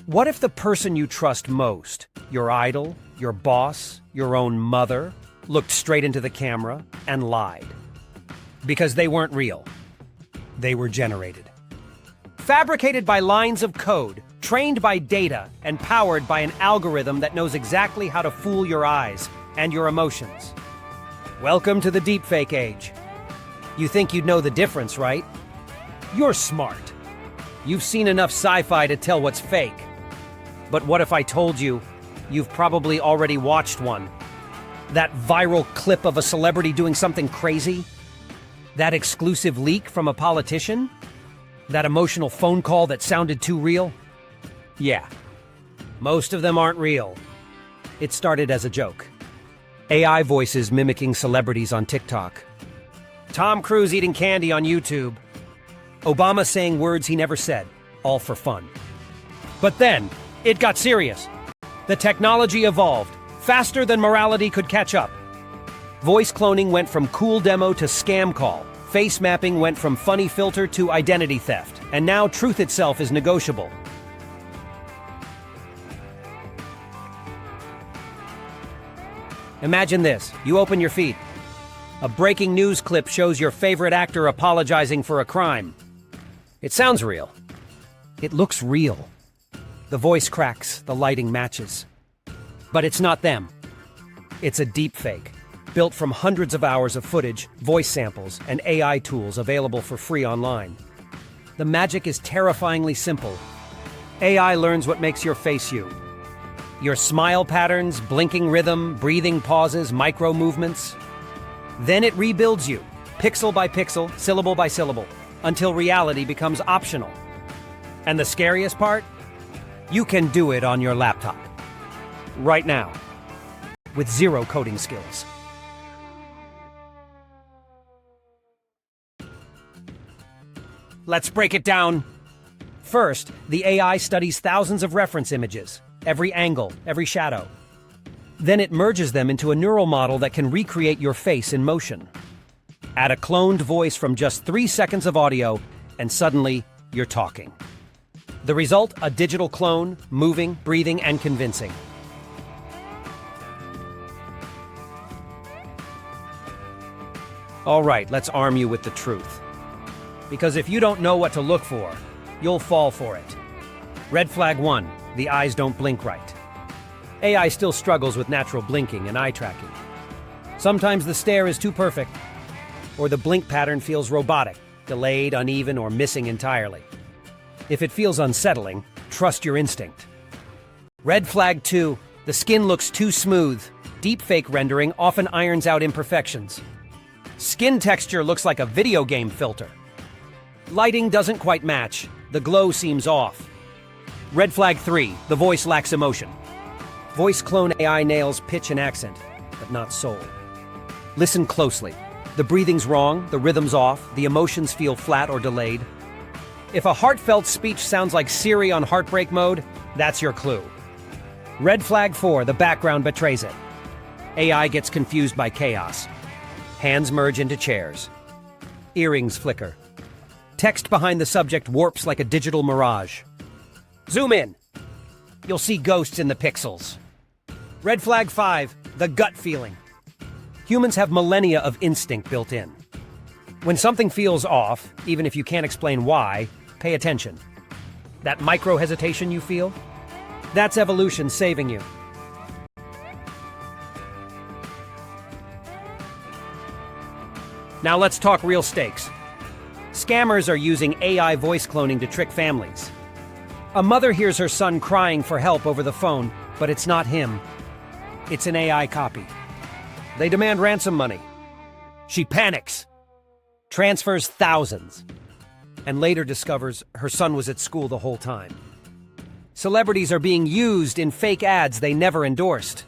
What if the person you trust most, your idol, your boss, your own mother, looked straight into the camera and lied? Because they weren't real. They were generated. Fabricated by lines of code, trained by data, and powered by an algorithm that knows exactly how to fool your eyes and your emotions. Welcome to the deepfake age. You think you'd know the difference, right? You're smart. You've seen enough sci-fi to tell what's fake. But what if I told you, you've probably already watched one? That viral clip of a celebrity doing something crazy? That exclusive leak from a politician? That emotional phone call that sounded too real? Yeah, most of them aren't real. It started as a joke. AI voices mimicking celebrities on TikTok. Tom Cruise eating candy on YouTube. Obama saying words he never said, all for fun. But then, it got serious. The technology evolved, faster than morality could catch up. Voice cloning went from cool demo to scam call. Face mapping went from funny filter to identity theft. And now truth itself is negotiable. Imagine this, you open your feed. A breaking news clip shows your favorite actor apologizing for a crime. It sounds real. It looks real. The voice cracks, the lighting matches. But it's not them. It's a deepfake, built from hundreds of hours of footage, voice samples, and AI tools available for free online. The magic is terrifyingly simple. AI learns what makes your face you. Your smile patterns, blinking rhythm, breathing pauses, micro movements. Then it rebuilds you, pixel by pixel, syllable by syllable, until reality becomes optional. And the scariest part? You can do it on your laptop. Right now. With zero coding skills. Let's break it down. First, the AI studies thousands of reference images, every angle, every shadow. Then it merges them into a neural model that can recreate your face in motion. Add a cloned voice from just 3 seconds of audio, and suddenly, you're talking. The result, a digital clone, moving, breathing, and convincing. All right, let's arm you with the truth. Because if you don't know what to look for, you'll fall for it. Red flag 1, the eyes don't blink right. AI still struggles with natural blinking and eye tracking. Sometimes the stare is too perfect, or the blink pattern feels robotic, delayed, uneven, or missing entirely. If it feels unsettling, trust your instinct. Red flag 2, the skin looks too smooth. Deepfake rendering often irons out imperfections. Skin texture looks like a video game filter. Lighting doesn't quite match. The glow seems off. Red flag 3, the voice lacks emotion. Voice clone AI nails pitch and accent, but not soul. Listen closely. The breathing's wrong, the rhythm's off, the emotions feel flat or delayed. If a heartfelt speech sounds like Siri on heartbreak mode, that's your clue. Red flag 4, the background betrays it. AI gets confused by chaos. Hands merge into chairs. Earrings flicker. Text behind the subject warps like a digital mirage. Zoom in. You'll see ghosts in the pixels. Red flag 5, the gut feeling. Humans have millennia of instinct built in. When something feels off, even if you can't explain why, pay attention. That micro hesitation you feel? That's evolution saving you. Now let's talk real stakes. Scammers are using AI voice cloning to trick families. A mother hears her son crying for help over the phone, but it's not him. It's an AI copy. They demand ransom money. She panics, transfers thousands, and later discovers her son was at school the whole time. Celebrities are being used in fake ads they never endorsed.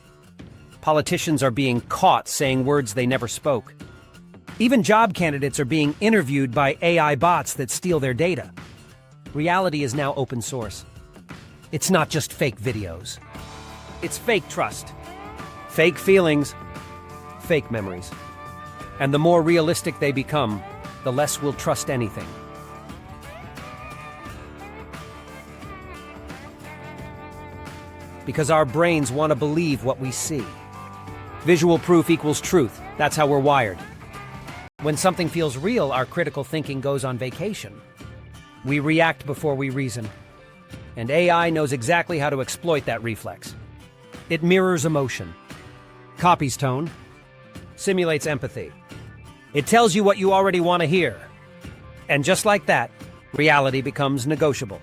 Politicians are being caught saying words they never spoke. Even job candidates are being interviewed by AI bots that steal their data. Reality is now open source. It's not just fake videos. It's fake trust, fake feelings, fake memories. And the more realistic they become, the less we'll trust anything. Because our brains want to believe what we see. Visual proof equals truth. That's how we're wired. When something feels real, our critical thinking goes on vacation. We react before we reason. And AI knows exactly how to exploit that reflex. It mirrors emotion, copies tone, simulates empathy. It tells you what you already want to hear. And just like that, reality becomes negotiable.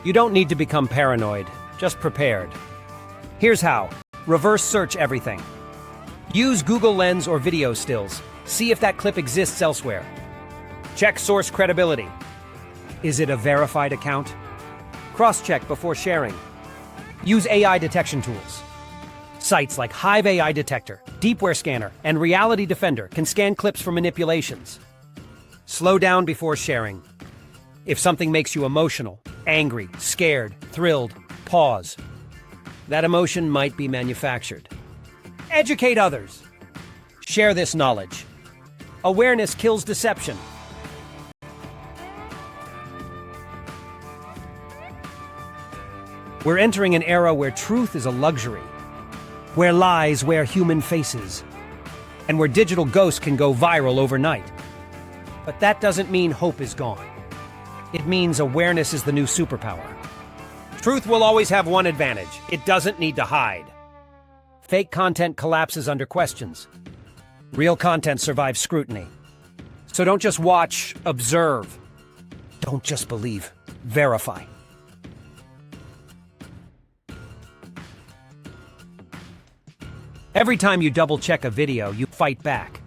You don't need to become paranoid, just prepared. Here's how. Reverse search everything. Use Google Lens or video stills. See if that clip exists elsewhere. Check source credibility. Is it a verified account? Cross-check before sharing. Use AI detection tools. Sites like Hive AI Detector, Deepware Scanner, and Reality Defender can scan clips for manipulations. Slow down before sharing. If something makes you emotional, angry, scared, thrilled, pause. That emotion might be manufactured. Educate others. Share this knowledge. Awareness kills deception. We're entering an era where truth is a luxury, where lies wear human faces, and where digital ghosts can go viral overnight. But that doesn't mean hope is gone. It means awareness is the new superpower. Truth will always have one advantage. It doesn't need to hide. Fake content collapses under questions. Real content survives scrutiny. So don't just watch, observe. Don't just believe, verify. Every time you double-check a video, you fight back.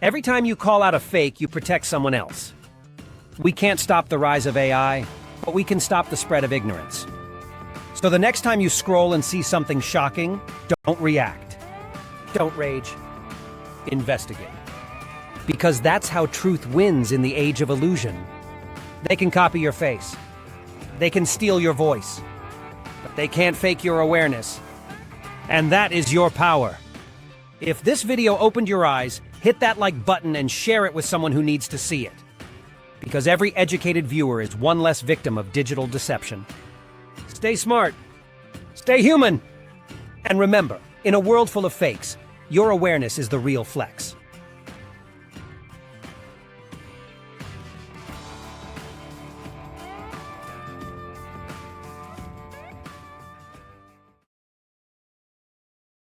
Every time you call out a fake, you protect someone else. We can't stop the rise of AI, but we can stop the spread of ignorance. So the next time you scroll and see something shocking, don't react. Don't rage. Investigate. Because that's how truth wins in the age of illusion. They can copy your face. They can steal your voice. But they can't fake your awareness. And that is your power. If this video opened your eyes, hit that like button and share it with someone who needs to see it. Because every educated viewer is one less victim of digital deception. Stay smart. Stay human. And remember, in a world full of fakes, your awareness is the real flex.